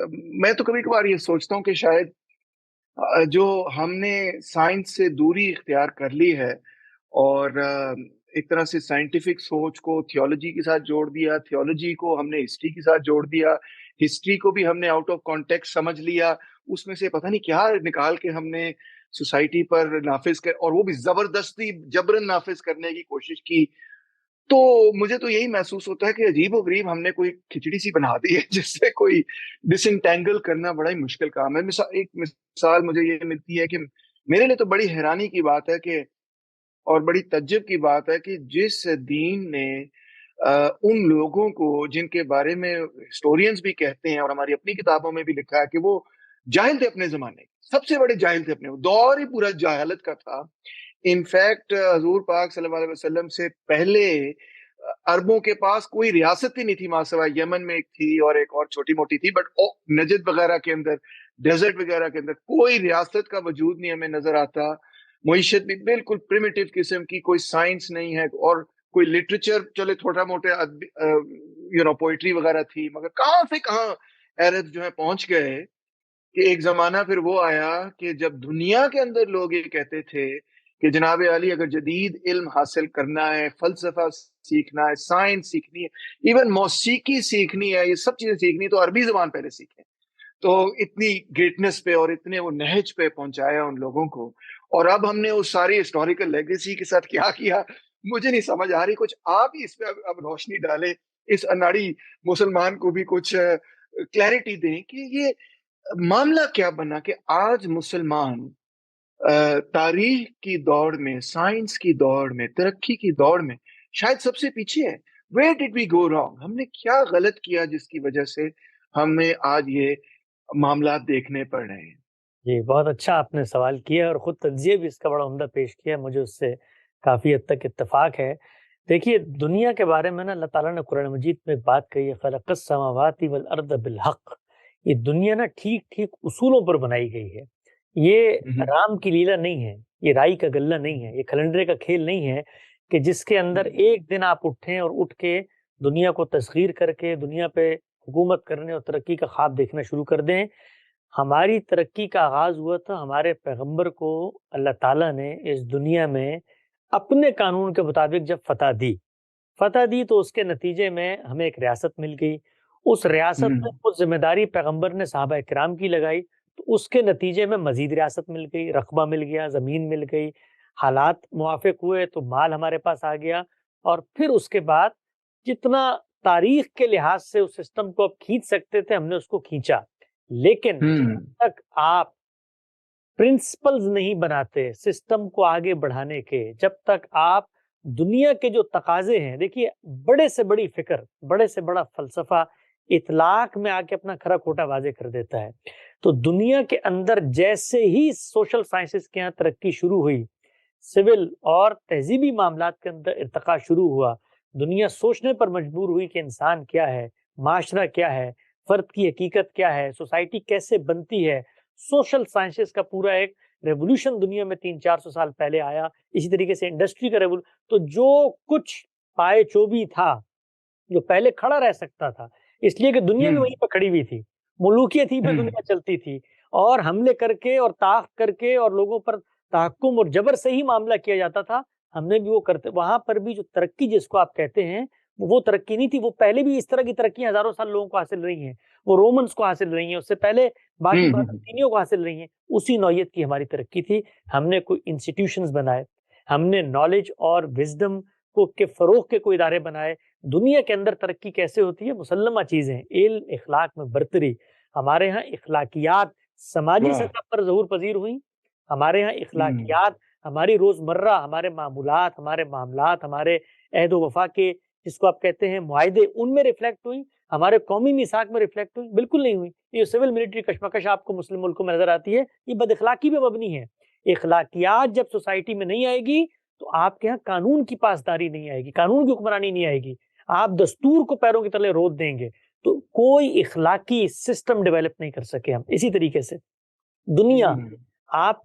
मैं तो कभी कभार ये सोचता हूँ कि शायद जो हमने साइंस से दूरी इख्तियार कर ली है और एक तरह से साइंटिफिक सोच को थियोलॉजी के साथ जोड़ दिया, थियोलॉजी को हमने हिस्ट्री के साथ जोड़ दिया, हिस्ट्री को भी हमने आउट ऑफ कॉन्टेक्स्ट समझ लिया, उसमें से पता नहीं क्या निकाल के हमने सोसाइटी पर नाफिज कर, और वो भी जबरदस्ती जबरन नाफिज करने की कोशिश की। तो मुझे तो यही महसूस होता है कि अजीबो गरीब हमने कोई खिचड़ी सी बना दी है जिससे कोई डिसइंटेंगल करना बड़ा ही मुश्किल काम है। एक मिसाल मुझे ये मिलती है कि मेरे लिए तो बड़ी हैरानी की बात है कि, और बड़ी तज्जुब की बात है कि जिस दीन ने उन लोगों को जिनके बारे में हिस्टोरियंस भी कहते हैं और हमारी अपनी किताबों में भी लिखा है कि वो जाहिल थे, अपने जमाने के सबसे बड़े जाहिल थे, अपने दौर ही पूरा जहालत का था। इनफैक्ट हजूर पाक सल्लल्लाहु अलैहि वसल्लम से पहले अरबों के पास कोई रियासत ही नहीं थी, मासवा यमन में एक थी और एक और छोटी मोटी थी, बट नजद वगैरह के अंदर, डेजर्ट वगैरह के अंदर कोई रियासत का वजूद नहीं हमें नजर आता। मुईशत भी बिल्कुल प्रिमिटिव किस्म की, कोई साइंस नहीं है, और कोई लिटरेचर चले थोड़ा मोटे पोइट्री वगैरह थी, मगर कहाँ से कहाँ अरब जो है पहुंच गए कि एक जमाना फिर वो आया कि जब दुनिया के अंदर लोग ये कहते थे कि जनाब अली अगर जदीद इल्म हासिल करना है, फलसफा सीखना है, साइंस सीखनी है, इवन मौसीकी सीखनी है, ये सब चीजें सीखनी है, तो अरबी जबान पहले सीखें। तो इतनी ग्रेटनेस पे और इतने वो नहज पे पहुंचाया उन लोगों को। और अब हमने उस सारी हिस्टोरिकल लेगेसी के साथ क्या किया, मुझे नहीं समझ आ रही। कुछ आप ही इस पे अब रोशनी डालें, इस अनाड़ी मुसलमान को भी कुछ क्लैरिटी दें कि ये मामला क्या बना कि आज मुसलमान तारीख की दौड़ में, साइंस की दौड़ में, तरक्की की दौड़ में शायद सबसे पीछे है। Where did we go wrong? हमने क्या गलत किया जिसकी वजह से हमें आज ये मामला देखने पड़ रहे हैं? जी, बहुत अच्छा आपने सवाल किया और ख़ुद तज्ज़िया भी इसका बड़ा उम्दा पेश किया, मुझे उससे काफ़ी हद तक इत्तेफ़ाक है। देखिए, दुनिया के बारे में ना अल्लाह ताला ने कुरान मजीद में एक बात कही है, ख़लक़स समावाति वल अर्द बिल हक़। ये दुनिया ना ठीक-ठीक उसूलों पर बनाई गई है। ये हम्म, राम की लीला नहीं है, ये राई का गल्ला नहीं है, ये खलंडरे का खेल नहीं है कि जिसके अंदर एक दिन आप उठें और उठ के दुनिया को तस्ख़ीर करके दुनिया पे हुकूमत करने और तरक्की का ख़्वाब देखना शुरू कर दें। हमारी तरक्की का आगाज़ हुआ था हमारे पैगंबर को अल्लाह ताला ने इस दुनिया में अपने कानून के मुताबिक जब फ़तह दी तो उसके नतीजे में हमें एक रियासत मिल गई। उस रियासत में हम्म, वो ज़िम्मेदारी पैगंबर ने सहाबा किराम की लगाई, तो उसके नतीजे में मज़ीद रियासत मिल गई, रक़बा मिल गया, ज़मीन मिल गई, हालात मुवाफ़िक हुए तो माल हमारे पास आ गया। और फिर उसके बाद जितना तारीख़ के लिहाज से उस सिस्टम को आप खींच सकते थे, हमने उसको खींचा। लेकिन जब हम्म, तक आप प्रिंसिपल्स नहीं बनाते सिस्टम को आगे बढ़ाने के, जब तक आप दुनिया के जो तकाजे हैं, देखिए बड़े से बड़ी फिक्र, बड़े से बड़ा फलसफा इतलाक में आके अपना खरा खोटा वाजे कर देता है। तो दुनिया के अंदर जैसे ही सोशल साइंसेस के यहाँ तरक्की शुरू हुई, सिविल और तहजीबी मामलात के अंदर इर्तका शुरू हुआ, दुनिया सोचने पर मजबूर हुई कि इंसान क्या है, माशरा क्या है, फर्द की हकीकत क्या है, सोसाइटी कैसे बनती है। सोशल साइंसेस का पूरा एक रेवोल्यूशन दुनिया में 300-400 साल पहले आया। इसी तरीके से इंडस्ट्री का रेवोल्यूशन, तो जो कुछ पाए-चोबी था, जो पहले खड़ा रह सकता था, इसलिए कि दुनिया भी हम्म, वहीं पे खड़ी हुई थी। मुलूकियत ही पे हम्म, दुनिया चलती थी और हमले करके और ताक़त करके और लोगों पर तहक्कुम और जबर से ही मामला किया जाता था। हमने भी वो करते, वहाँ पर भी जो तरक्की जिसको आप कहते हैं, वो तरक्की नहीं थी, वो पहले भी इस तरह की तरक्की हज़ारों साल लोगों को हासिल रही हैं। वो रोमन्स को हासिल रही हैं, उससे पहले बाकी हम्म, बालस्तीनियों को हासिल रही हैं। उसी नौइयत की हमारी तरक्की थी। हमने कोई इंस्टीट्यूशंस बनाए, हमने नॉलेज और विज़डम को के फ़रोग़ के कोई इदारे बनाए। दुनिया के अंदर तरक्की कैसे होती है? मुसल्लमा चीज़ें हैं, इल्म, इख़लाक में बरतरी। हमारे यहाँ इख़लाकियात समाजी वाह, सतह पर ज़हूर पज़ीर हुई। हमारे यहाँ हम्म, इख़लाकियात हमारी रोज़मर्रा, हमारे मामूलात, हमारे मामलात, हमारे अहद व वफ़ा के जिसको आप कहते हैं मुआहदे, उनमें रिफ्लेक्ट हुई। हमारे कौमी मिसाक में रिफ्लेक्ट हुई? बिल्कुल नहीं हुई। ये सिविल मिलिट्री कशमकश आपको मुस्लिम मुल्कों में नज़र आती है, ये बद-इख़लाक़ी पे मबनी है। इख़लाकियात जब सोसाइटी में नहीं आएगी, तो आपके यहाँ कानून की पासदारी नहीं आएगी, कानून की हुक्मरानी नहीं आएगी। आप दस्तूर को पैरों के तले रोत देंगे, तो कोई इख़लाकी सिस्टम डेवलप नहीं कर सके हम। इसी तरीके से दुनिया, हम्म, आप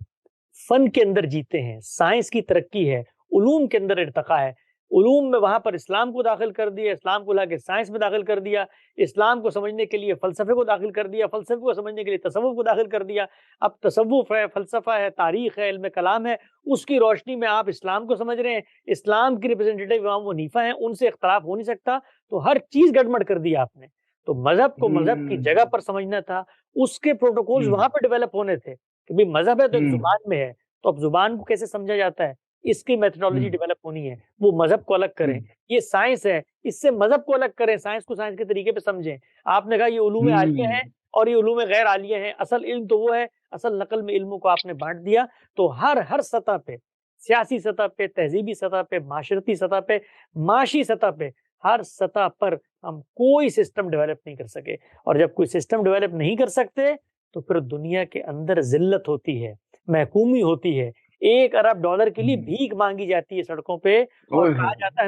फ़न के अंदर जीते हैं, साइंस की तरक्की है, उलूम के अंदर इर्तक़ा है। علوم میں وہاں پر اسلام کو داخل کر دیا، اسلام کو لا کے سائنس میں داخل کر دیا، اسلام کو سمجھنے کے لیے فلسفے کو داخل کر دیا، فلسفے کو سمجھنے کے لیے تصوف کو داخل کر دیا. اب تصوف ہے، فلسفہ ہے، تاریخ ہے، علم کلام ہے، اس کی روشنی میں آپ اسلام کو سمجھ رہے ہیں. اسلام کی ریپرزینٹیٹیو امام حنیفہ ہیں، ان سے اختلاف ہو نہیں سکتا. تو ہر چیز گڑبڑ کر دی آپ نے. تو مذہب کو مذہب کی جگہ پر سمجھنا تھا، اس کے پروٹوکولز وہاں پہ ڈیولپ ہونے تھے کہ بھئی مذہب ہے تو ایک زبان میں ہے، تو اب زبان کو کیسے سمجھا جاتا ہے، اس کی میتھڈالوجی ڈیولپ ہونی ہے. وہ مذہب کو الگ کریں. یہ سائنس ہے، اس سے مذہب کو الگ کریں، سائنس کو سائنس کے طریقے پہ سمجھیں. آپ نے کہا یہ علوم عالیہ ہیں اور یہ علوم غیر عالیہ ہیں، اصل علم تو وہ ہے، اصل نقل میں علموں کو آپ نے بانٹ دیا. تو ہر سطح پہ، سیاسی سطح پہ، تہذیبی سطح پہ، معاشرتی سطح پہ، معاشی سطح پہ، ہر سطح پر ہم کوئی سسٹم ڈیولپ نہیں کر سکے. اور جب کوئی سسٹم ڈیولپ نہیں کر سکتے تو پھر دنیا کے اندر ذلت ہوتی ہے، محکومی ہوتی ہے. $1 ارب کے لیے بھیک مانگی جاتی ہے سڑکوں پہ اور کہا جاتا ہے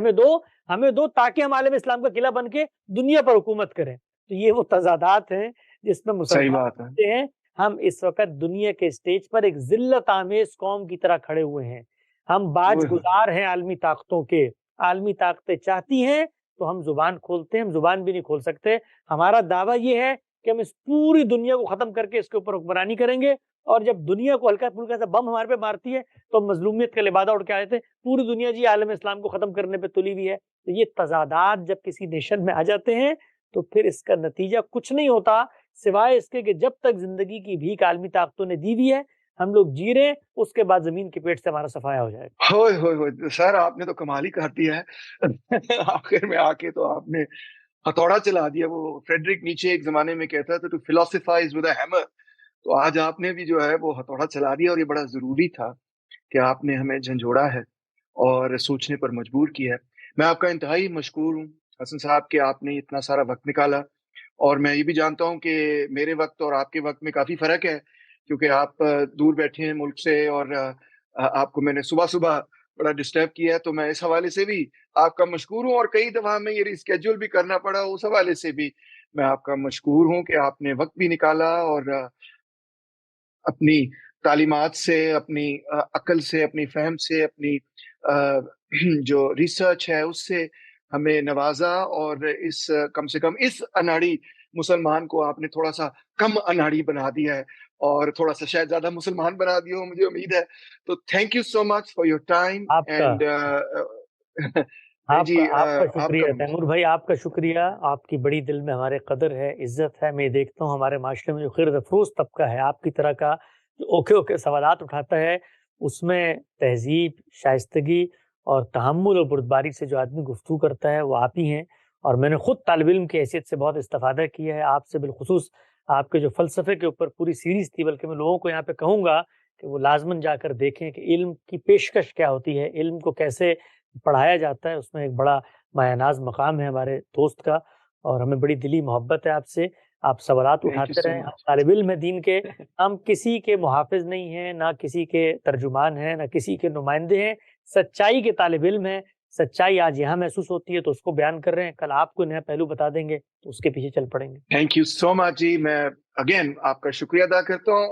ہمیں دو تاکہ ہم عالم اسلام کا قلعہ بن کے دنیا پر حکومت کریں. تو یہ وہ تضادات ہیں جس میں مسلمان کہتے ہیں ہم اس وقت دنیا کے اسٹیج پر ایک ذلت آمیز قوم کی طرح کھڑے ہوئے ہیں. ہم باج گزار ہیں عالمی طاقتوں کے. عالمی طاقتیں چاہتی ہیں تو ہم زبان کھولتے ہیں، ہم زبان بھی نہیں کھول سکتے. ہمارا دعویٰ یہ ہے کہ ہم اس پوری دنیا کو ختم کر کے اس کے اوپر حکمرانی کریں گے. اور جب دنیا کو ہلکا پھلکا سا بم ہمارے پہ مارتی ہے تو ہم مظلومیت کا لبادہ اڑ کے آئے تھے، پوری دنیا جی عالم اسلام کو ختم کرنے پہ تلی ہوئی ہے. تو یہ تضادات جب کسی نیشن میں آ جاتے ہیں تو پھر اس کا نتیجہ کچھ نہیں ہوتا سوائے اس کے کہ جب تک زندگی کی بھیک عالمی طاقتوں نے دی ہوئی ہے، ہم لوگ جی رہے ہیں، اس کے بعد زمین کے پیٹ سے ہمارا صفایا ہو جائے گا. ہوئے سر، آپ نے تو کمال ہی کر دیا ہے. آخر میں آ کے تو آپ نے ہتھوڑا چلا دیا. وہ فریڈرک نیچے ایک زمانے میں کہتا تھا ٹو فلاسفائز ود اے ہیمر. تو آج آپ نے بھی جو ہے وہ ہتھوڑا چلا دیا، اور یہ بڑا ضروری تھا کہ آپ نے ہمیں جھنجھوڑا ہے اور سوچنے پر مجبور کیا ہے. میں آپ کا انتہائی مشکور ہوں حسن صاحب کہ آپ نے اتنا سارا وقت نکالا. اور میں یہ بھی جانتا ہوں کہ میرے وقت اور آپ کے وقت میں کافی فرق ہے، کیونکہ آپ دور بیٹھے ہیں ملک سے، اور آپ کو میں نے صبح صبح بڑا ڈسٹرب کیا ہے. تو میں اس حوالے سے بھی آپ کا مشکور ہوں، اور کئی دفعہ میں یہ ریسکیجول بھی کرنا پڑا، اس حوالے سے بھی میں آپ کا مشکور ہوں کہ آپ نے وقت بھی نکالا اور اپنی تعلیمات سے، اپنی عقل سے، اپنی فہم سے، اپنی جو ریسرچ ہے اس سے ہمیں نوازا. اور اس کم سے کم اس اناڑی مسلمان کو آپ نے تھوڑا سا کم اناڑی بنا دیا ہے، اور تھوڑا سا شاید زیادہ مسلمان بنا دیا ہو، مجھے امید ہے. تو thank you so much for your time. And آپ جی کا آپ کا شکریہ تیمور بھائی، آپ کا شکریہ. آپ کی بڑی دل میں ہمارے قدر ہے، عزت ہے. میں دیکھتا ہوں ہمارے معاشرے میں جو خرد افروز طبقہ ہے آپ کی طرح کا، جو اوکھے سوالات اٹھاتا ہے، اس میں تہذیب، شائستگی اور تحمل اور بردباری سے جو آدمی گفتگو کرتا ہے وہ آپ ہی ہیں. اور میں نے خود طالب علم کی حیثیت سے بہت استفادہ کیا ہے آپ سے، بالخصوص آپ کے جو فلسفے کے اوپر پوری سیریز تھی. بلکہ میں لوگوں کو یہاں پہ کہوں گا کہ وہ لازماً جا کر دیکھیں کہ علم کی پیشکش کیا ہوتی ہے، علم کو کیسے پڑھایا جاتا ہے. اس میں ایک بڑا مایہ ناز مقام ہے ہمارے دوست کا، اور ہمیں بڑی دلی محبت ہے آپ سے. آپ سوالات اٹھاتے رہیں. ہم طالب علم ہیں دین کے، ہم کسی کے محافظ نہیں ہیں، نہ کسی کے ترجمان ہیں، نہ کسی کے نمائندے ہیں. سچائی کے طالب علم ہیں. سچائی آج یہاں محسوس ہوتی ہے تو اس کو بیان کر رہے ہیں، کل آپ کو نیا پہلو بتا دیں گے تو اس کے پیچھے چل پڑیں گے. تھینک یو سو مچ جی. میں اگین آپ کا شکریہ ادا کرتا ہوں.